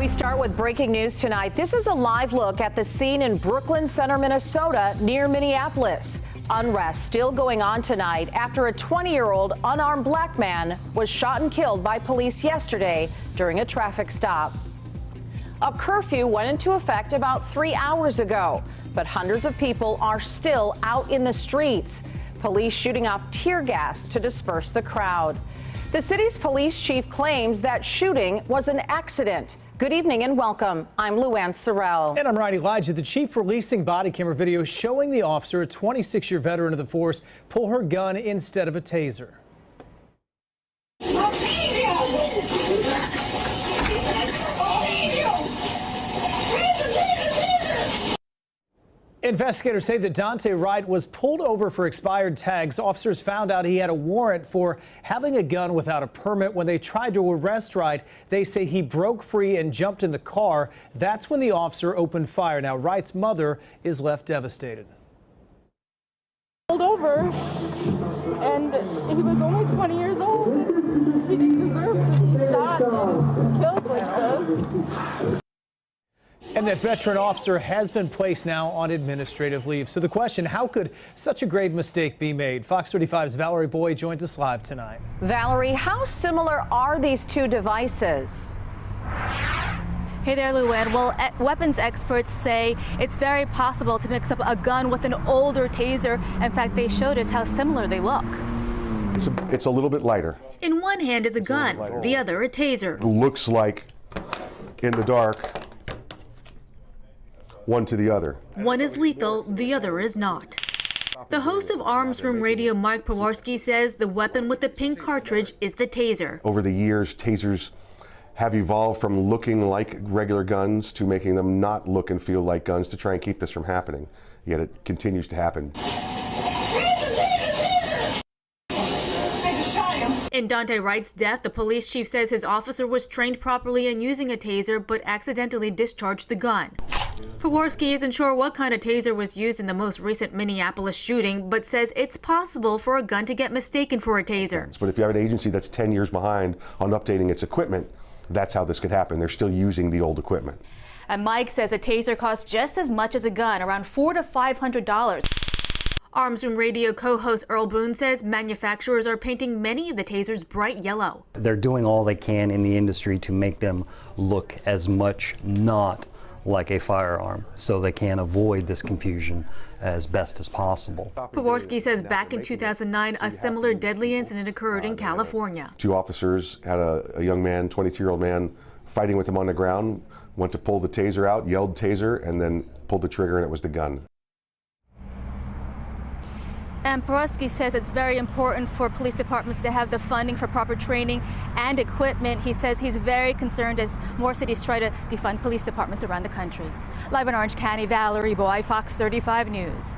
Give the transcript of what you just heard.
We start with breaking news tonight. This is a live look at the scene in Brooklyn Center, Minnesota, near Minneapolis. Unrest still going on tonight after a 20-year-old unarmed black man was shot and killed by police yesterday during a traffic stop. A curfew went into effect about 3 hours ago, but hundreds of people are still out in the streets. Police shooting off tear gas to disperse the crowd. The city's police chief claims that shooting was an accident. Good evening and welcome. I'm Luann Sorrell. And I'm Ryan Elijah. The chief releasing body camera video showing the officer, a 26-year veteran of the force, pull her gun instead of a taser. Investigators say that Daunte Wright was pulled over for expired tags. Officers found out he had a warrant for having a gun without a permit. When they tried to arrest Wright, they say he broke free and jumped in the car. That's when the officer opened fire. Now, Wright's mother is left devastated. Pulled over, and he was only 20 years old. He didn't deserve to be shot and killed like this. And that veteran officer has been placed now on administrative leave. So the question, how could such a grave mistake be made? Fox 35's Valerie Boyd joins us live tonight. Valerie, how similar are these two devices? Hey there, Luann. Well, weapons experts say it's very possible to mix up a gun with an older taser. In fact, they showed us how similar they look. It's a little bit lighter. In one hand is a gun, the other a taser. It looks like, in the dark, one to the other. One is lethal, the other is not. The host of Arms Room Radio, Mike Prorski, says the weapon with the pink cartridge is the taser. Over the years, tasers have evolved from looking like regular guns to making them not look and feel like guns to try and keep this from happening. Yet it continues to happen. In Daunte Wright's death, the police chief says his officer was trained properly in using a taser but accidentally discharged the gun. Prorski isn't sure what kind of taser was used in the most recent Minneapolis shooting, but says it's possible for a gun to get mistaken for a taser. But if you have an agency that's 10 years behind on updating its equipment, that's how this could happen. They're still using the old equipment. And Mike says a taser costs just as much as a gun, around $400 to $500. Arms Room Radio co-host Earl Boone says manufacturers are painting many of the tasers bright yellow. They're doing all they can in the industry to make them look as much not like a firearm, so they can avoid this confusion as best as possible. Prorski says back in 2009, a similar deadly incident occurred in California. Two officers had a young man, 22-year-old man, fighting with him on the ground, went to pull the taser out, yelled taser, and then pulled the trigger, and it was the gun. And Prorski says it's very important for police departments to have the funding for proper training and equipment. He says he's very concerned as more cities try to defund police departments around the country. Live in Orange County, Valerie Boyd, Fox 35 News.